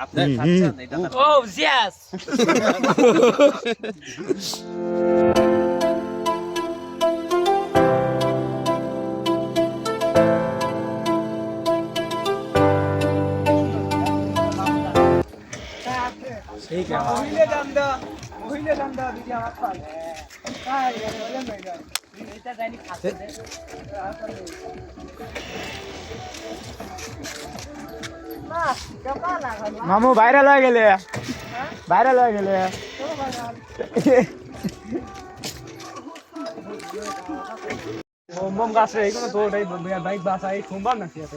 আপনি খাচ্ছেন এটা ও জিয়াস ठीक है মহিলা ডান্ডা দিদি আমার খায় কাই বলে মেগা এটা জানি খাচ্ছে না কেমন লাগা মামু ভাইরাল হয়ে গেলে ভাইরাল হয়ে গেলে বম গাছে এগুলো তো ওটাই বাইক বাসা এই সোমবার না কি আছে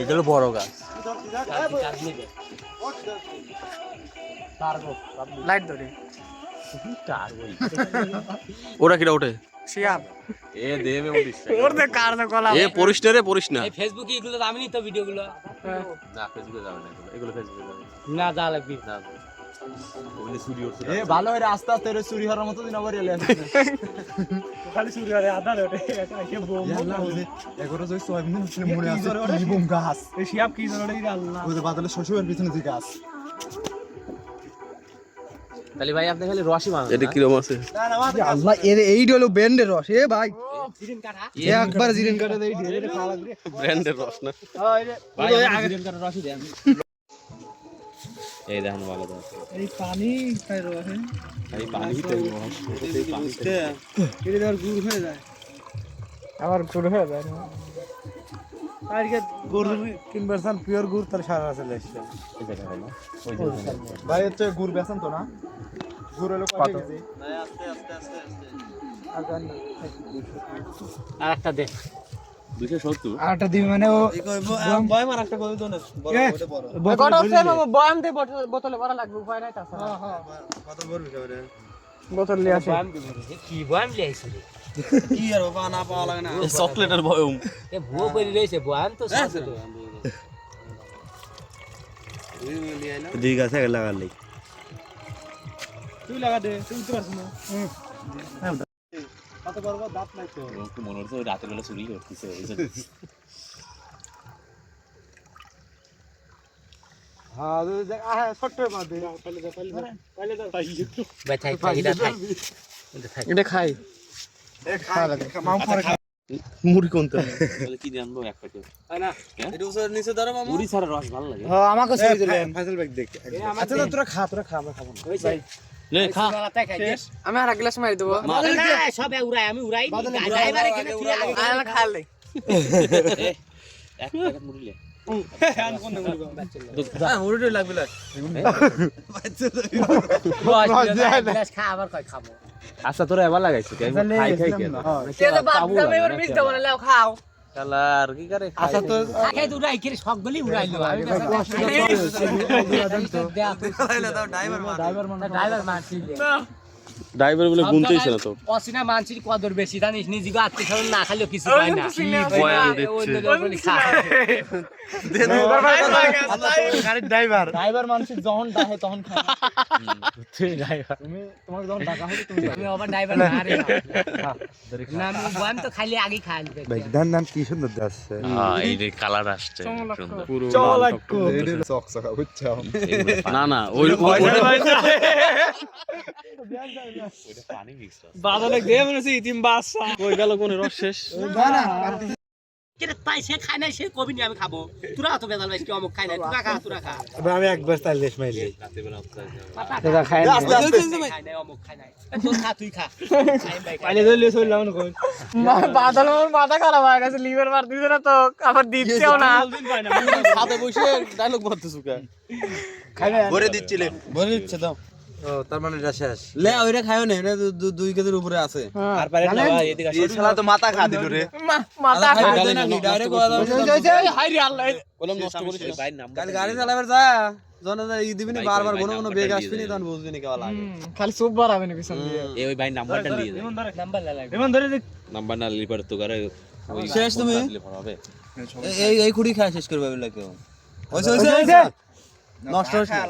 এগুলো বড় গাছ লাইট ধরে ওরা কিরা ওঠে শিয়াম এ দেবে উঠিস ওর দে কার না কলা এ পরিস না রে পরিস না এই ফেসবুকে এগুলো তো আমি নি তো ভিডিওগুলো না ফেসবুকে যাবে না এগুলো ফেসবুকে যাবে না যা লাগবি না ওগুলো চুরি করছে এ ভালো হয়ে আস্তে আস্তে এর চুরি হওয়ার মতো দিন আবার এলে খালি চুরি করে আধা ওঠে একে বম এগারো যদি 6 মিনিট মনে আছে কি বম গাছ এই শিয়াম কি ধরে রে আল্লাহ ওই যে বাদলের শ্বশুরের পিছনে যে গাছ তাহলে ভাই আপনি খালি রসই মানেন এটা কি রকম আছে আল্লাহ এর এই হলো ব্যান্ডের রস এ ভাই জিরিন কাটা একবার জিরেন কাটা দেই ঢেরে খাওয়া লাগবে ব্র্যান্ডের রস না ভাই আগে জিরিন কাটা রসই দেন এই দেখেন ভালো তো এই পানি খাই রহে এই পানিতে রস এই পানিতে এটা ধর গুড় হয়ে যায় আবার গুড় হয়ে যায় আজকে গুড় 3% পিওর গুড় তার সারা আছে লেসছে এই জায়গা হলো ওই যে ভাই হচ্ছে গুড় বেচেন তো না গুড় হলো কত কেজি আর একটা দে 270 আরেকটা দিবি মানে ও বয় মার একটা কই তো না বড় কত আছে বয়াম দে বোতলে ভরা লাগবে উপায় নাই তাছাড়া কত বড় হবে বোতল নিয়ে আসে কি বয়াম লিয়াইছে রে কি আর বাবা না পাওয়া লাগে না চকলেটের বয়ম এ ভুয়ো করে রইছে বয়াম তো সাথে দুই গাছে লাগালে তুই লাগা দে তুই তো পারছ না কত বড় দাঁত নাই তো ওকে মনে হচ্ছে ওই রাতের বেলা চুরি করতেছে ওই জন্য হ্যাঁ দেখ আহ ছোট মাছ দে পহলে তাই ভাই থাই থাই এটা থাই এটা খাই এ খা মাম পরে খা মুড়ি কোনটা তাহলে কি জানবো এক প্যাকেট না এটা উপর নিচে ধরো মামু মুড়ি ছাড়া রস ভালো লাগে হ্যাঁ আমাকে ছবি দিলেন ফাইজাল ব্যাগ দেখ আচ্ছা তোরা খা আমরা খাবো না ভাই লে খা আমি আর এক গ্লাস মারি দেবো সব উড়াই আমি উড়াই ড্রাইভারে কিনে তুই আগে আর খালে এক প্যাকেট মুড়ি লে মুড়িটা লাগবে না গ্লাস খা আবার কই খাবো আচ্ছা তোরা এবার লাগাইছিস আমি খাই খাই কেন তে তো বাপ দামে ওর মিস দেব না লাও খাও শালা আর কি করে আচ্ছা তো খাই তো উড়াই করে সব গলি উড়াইলো আমি ড্রাইভার মানছি ড্রাইভার বলে গুনতেইছ না তো অসিনা মানছির কদর বেশি জানিস নিজে গো আত্মীয় না খাইলেও কিছু পায় না বয়ান দিচ্ছে গাড়ির ড্রাইভার ড্রাইভার মানুষের যখন ডাকে তখন খায় তুই ড্রাইভার তুমি তোমাকে যখন ডাকা হবে তুমি আমি আবার ড্রাইভার না রে না আমি বয়াম তো খাইলে আগে খাই ভাই ধান কি সুন্দর যাচ্ছে হ্যাঁ এই যে কালার আসছে সুন্দর পুরো চকচকা বুঝছো না না ওই ওটা পানি মিক্স আছে বাদলে দে মনে হচ্ছে ইতিম বাসা কই গেল কোন রস শেষ না না কেন তাই সে খায় না সে কবি নি আমি খাবো তোরা তো বেদাল ভাই কি অমুক খাই না তোরা খা আমি একবার তাই লেশ মাইলি রাতে বেলা এটা খায় না খাই না অমুক খাই না তোর খা তুই খা পাইলে ধরলে চললাম না কই বাদল আমার মাথা খারাপ হয়ে গেছে লিভার মার দিছে না তো আবার দিচ্ছেও না ছাদে বসে ডায়লগ মারতেছ কে খাই না ভরে দিচ্ছিলে ভরে দিচ্ছে দাও ও তার মানে এটা শেষ লে ওইটা খায়ও না এটা 2 কেজির উপরে আছে আর পারে না ভাই এদিকে এই শালা তো মাথা খা দিল রে মাথা খাই না ডাইরেক্ট কোয়া দাও হাই রে আল্লাহ কলম নষ্ট করেছিস ভাই নাম্বার কাল গাড়ি চালাবার যা জন ই দিবিনি বারবার কোনো বেগ আসবিনি তখন বুঝবিনি কেমন লাগে খালি সুপ বাড়াবে না পিছন দিয়ে এই ওই ভাই নাম্বারটা দিয়ে দে নাম্বার লাগে এমন ধরে নাম্বার না লিপার তো করে শেষ তুমি হবে এই খুঁড়ি খায় শেষ করবে বলে কেউ ওইছে নষ্ট হচ্ছে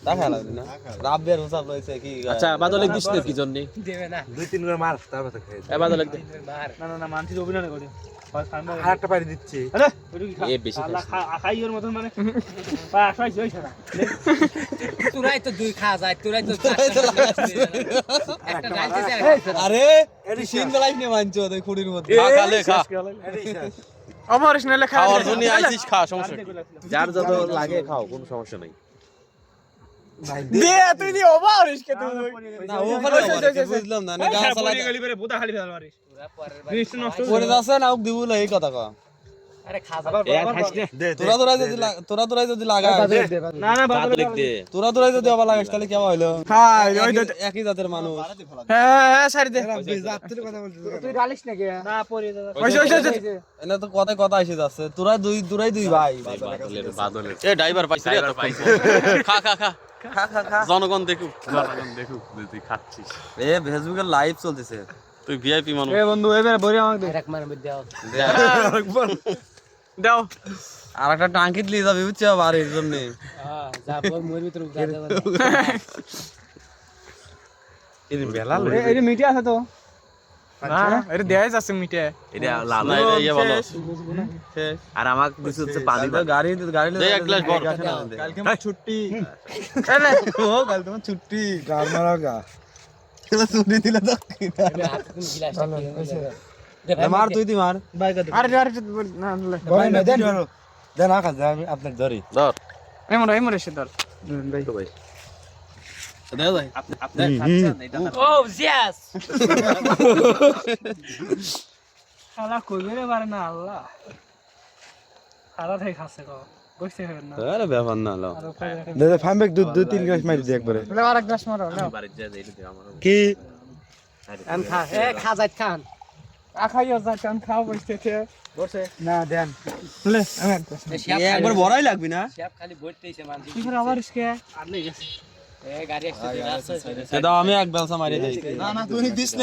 তা খাওয়া লাগবে না রাব্বের হিসাব লইছে কি আচ্ছা বাদলে দিস না কি জন্য দেবে না 2-3 করে মার তারপর খাই এ বাদলে দে মার না মানছি অভিনয় করে আরেকটা পাড়ি দিচ্ছি এ বেশি তোরাই তো দুই খা যায় তোরাই তো একটা ডালতে আরে তুই সিন বেলাইস নে মানছো ওই খুঁড়ির মধ্যে খা খালে খা অমরিস নালে খা খাওয়ার জন্য আইছিস খা সমস্যা কি? যার যত লাগে খাও কোনো সমস্যা নাই দে তুই দি অমরিস কে তুই না ও খালি বুঝলাম না না গাছ লাগা পরে যাচ্ছে না ওক দিবুল এই কথা কও আরে খা এ আর খাইস না তোরা যদি লাগাস না না কাতলিক দে তোরা যদি আবার লাগাস তাহলে কেমন হইলো খাই ওই একই জাতের মানুষ হ্যাঁ সারি দে তুই ডালিস নাকি না পরে ওই এনে তো কথা এসে যাচ্ছে তোরাই দুই ভাই বাদলের এ ড্রাইভার পাইছ রে তো পাইছ খা খা খা জনগণ দেখুক তুই খাচ্ছিস এ ফেসবুকে লাইভ চলতেছে তুই ভিআইপি মানুষ এ বন্ধু এবারে বড়ি আমাকে দে এক মার মধ্যে দাও আর একটা টাঙ্কিত লিয়ে যাবি বুঝছো বাড়ির জন্য হ্যাঁ যা পর মোর ভিতর যা দেব এই মিটি আছে তো না এটা দেয়াই যাচ্ছে মিটে এটা লাল এটা ইয়ে ভালো আর আমাকে দিছে হচ্ছে পানি গাড়ি দে এক গ্লাস বড় কালকে আমার ছুটি এলে ও কাল তোমার ছুটি গার মারাগা এলা ছুটি দিলা তো হাত কোন গিলাস মার তুই দি মার আরে না লে ভাই না দেন দেন আকা আমি আপনার ধরি ধর এমন এসে ধর তো ভাই দে ভাই ও জিয়াস শালা কইবে রে পারে না আল্লাহ সারা থেকে খাচ্ছে কো বসতে হবে না আরে ব্যাপার না লো দে ফাইমবেক দুই তিন গ্লাস মারি দি একবারে লে আর এক গ্লাস মারো নাও বাড়িতে যা এইটা দে আমার কি আন খা এ খা যাইত খান আখাইও যাচ্ছেন খাও বসতে না দেন লে আমি এক গ্লাস একবার বড়াই লাগবি না শেফ খালি বইতেইছে মান কি করে আবার ইসকে আর লই গেছে এ গাড়ি আসছে দাও আমি এক বেলসা মারি দেই না তুই দিস না